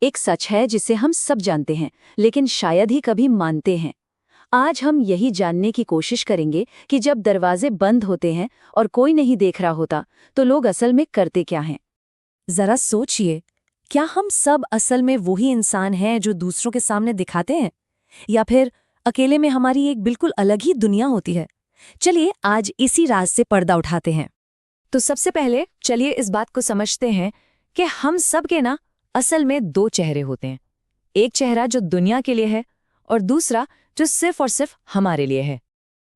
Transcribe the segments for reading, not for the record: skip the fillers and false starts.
एक सच है जिसे हम सब जानते हैं, लेकिन शायद ही कभी मानते हैं। आज हम यही जानने की कोशिश करेंगे कि जब दरवाजे बंद होते हैं और कोई नहीं देख रहा होता, तो लोग असल में करते क्या हैं। जरा सोचिए, क्या हम सब असल में वही इंसान हैं जो दूसरों के सामने दिखाते हैं, या फिर अकेले में हमारी एक बिल्कुल अलग ही दुनिया होती है? चलिए आज इसी राज से पर्दा उठाते हैं। तो सबसे पहले चलिए इस बात को समझते हैं कि हम सब के ना असल में दो चेहरे होते हैं। एक चेहरा जो दुनिया के लिए है और दूसरा जो सिर्फ और सिर्फ हमारे लिए है।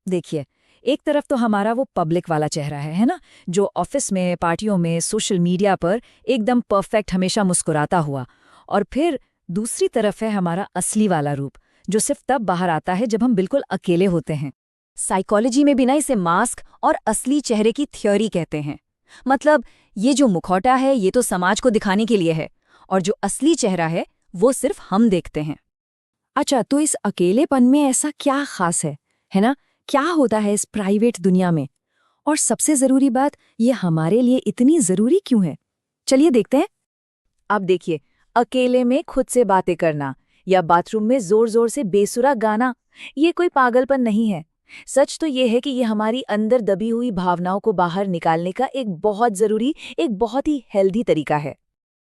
देखिए, एक तरफ तो हमारा वो पब्लिक वाला चेहरा है ना, जो ऑफिस में, पार्टियों में, सोशल मीडिया पर एकदम परफेक्ट, हमेशा मुस्कुराता हुआ। और फिर दूसरी तरफ है हमारा असली वाला रूप, जो सिर्फ तब बाहर आता है जब हम बिल्कुल अकेले होते हैं। साइकोलॉजी में भी ना इसे मास्क और असली चेहरे की थ्योरी कहते हैं। मतलब ये जो मुखौटा है ये तो समाज को दिखाने के लिए है, और जो असली चेहरा है वो सिर्फ हम देखते हैं। अच्छा, तो इस अकेलेपन में ऐसा क्या खास है ना? क्या होता है इस प्राइवेट दुनिया में? और सबसे जरूरी बात, ये हमारे लिए इतनी जरूरी क्यों है? चलिए देखते हैं। अब देखिए, अकेले में खुद से बातें करना या बाथरूम में जोर जोर से बेसुरा गाना, ये कोई पागलपन नहीं है। सच तो ये है कि ये हमारी अंदर दबी हुई भावनाओं को बाहर निकालने का एक बहुत जरूरी, एक बहुत ही हेल्दी तरीका है।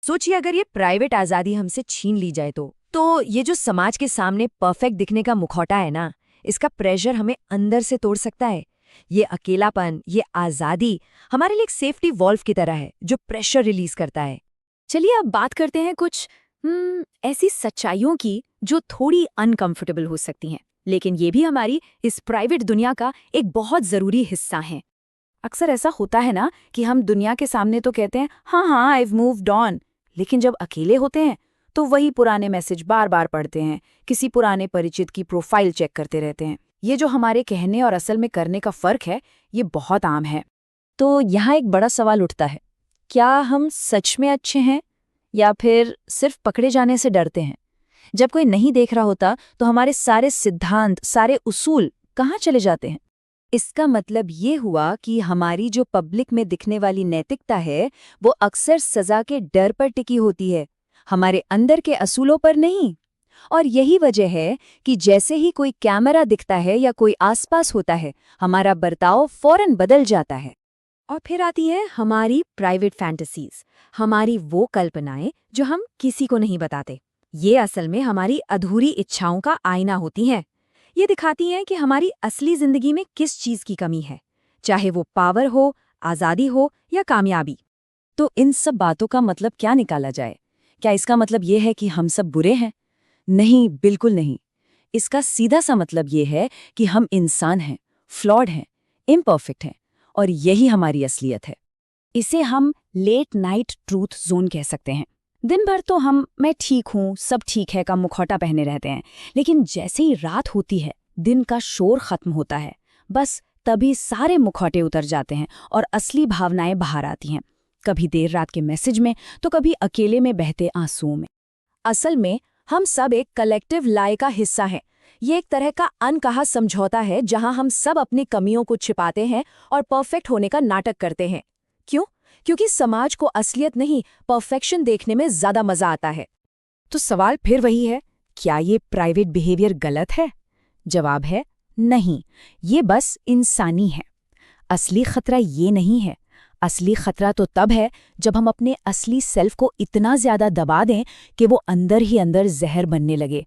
सोचिए, अगर ये प्राइवेट आज़ादी हमसे छीन ली जाए तो ये जो समाज के सामने परफेक्ट दिखने का मुखौटा है ना, इसका प्रेशर हमें अंदर से तोड़ सकता है। ये अकेलापन, ये आज़ादी हमारे लिए एक सेफ्टी वॉल्व की तरह है जो प्रेशर रिलीज करता है। चलिए अब बात करते हैं कुछ ऐसी सच्चाइयों की जो थोड़ी अनकंफर्टेबल हो सकती हैं, लेकिन ये भी हमारी इस प्राइवेट दुनिया का एक बहुत ज़रूरी हिस्सा है। अक्सर ऐसा होता है ना कि हम दुनिया के सामने तो कहते हैं हाँ, I've moved on, लेकिन जब अकेले होते हैं तो वही पुराने मैसेज बार बार पढ़ते हैं, किसी पुराने परिचित की प्रोफाइल चेक करते रहते हैं। ये जो हमारे कहने और असल में करने का फ़र्क है, ये बहुत आम है। तो यहाँ एक बड़ा सवाल उठता है, क्या हम सच में अच्छे हैं या फिर सिर्फ पकड़े जाने से डरते हैं? जब कोई नहीं देख रहा होता तो हमारे सारे सिद्धांत, सारे उसूल कहाँ चले जाते हैं? इसका मतलब ये हुआ कि हमारी जो पब्लिक में दिखने वाली नैतिकता है वो अक्सर सजा के डर पर टिकी होती है, हमारे अंदर के असूलों पर नहीं। और यही वजह है कि जैसे ही कोई कैमरा दिखता है या कोई आसपास होता है, हमारा बर्ताव फौरन बदल जाता है। और फिर आती है हमारी प्राइवेट फैंटेसीज, हमारी वो कल्पनाएं जो हम किसी को नहीं बताते। ये असल में हमारी अधूरी इच्छाओं का आईना होती हैं। ये दिखाती हैं कि हमारी असली जिंदगी में किस चीज की कमी है, चाहे वो पावर हो, आज़ादी हो या कामयाबी। तो इन सब बातों का मतलब क्या निकाला जाए? क्या इसका मतलब ये है कि हम सब बुरे हैं? नहीं, बिल्कुल नहीं। इसका सीधा सा मतलब ये है कि हम इंसान हैं, फ्लॉड हैं, इम्परफेक्ट हैं, और यही हमारी असलियत है। इसे हम लेट नाइट ट्रूथ जोन कह सकते हैं। दिन भर तो हम मैं ठीक हूँ, सब ठीक है का मुखौटा पहने रहते हैं, लेकिन जैसे ही रात होती है, दिन का शोर खत्म होता है, बस तभी सारे मुखौटे उतर जाते हैं और असली भावनाएं बाहर आती हैं। कभी देर रात के मैसेज में तो कभी अकेले में बहते आंसुओं में। असल में हम सब एक कलेक्टिव लाई का हिस्सा हैं। ये एक तरह का अनकहा समझौता है जहां हम सब अपनी कमियों को छिपाते हैं और परफेक्ट होने का नाटक करते हैं। क्यों? क्योंकि समाज को असलियत नहीं, परफेक्शन देखने में ज्यादा मजा आता है। तो सवाल फिर वही है, क्या ये प्राइवेट बिहेवियर गलत है? जवाब है नहीं, ये बस इंसानी है। असली खतरा ये नहीं है। असली खतरा तो तब है जब हम अपने असली सेल्फ को इतना ज्यादा दबा दें कि वो अंदर ही अंदर जहर बनने लगे।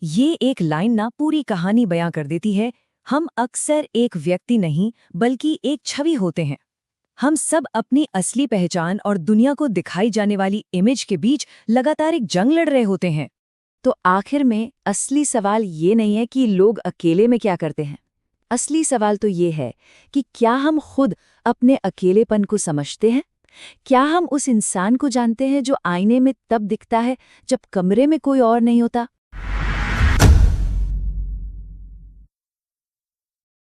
ये एक लाइन ना पूरी कहानी बयां कर देती है। हम अक्सर एक व्यक्ति नहीं बल्कि एक छवि होते हैं। हम सब अपनी असली पहचान और दुनिया को दिखाई जाने वाली इमेज के बीच लगातार एक जंग लड़ रहे होते हैं। तो आखिर में असली सवाल ये नहीं है कि लोग अकेले में क्या करते हैं। असली सवाल तो ये है कि क्या हम खुद अपने अकेलेपन को समझते हैं? क्या हम उस इंसान को जानते हैं जो आईने में तब दिखता है जब कमरे में कोई और नहीं होता?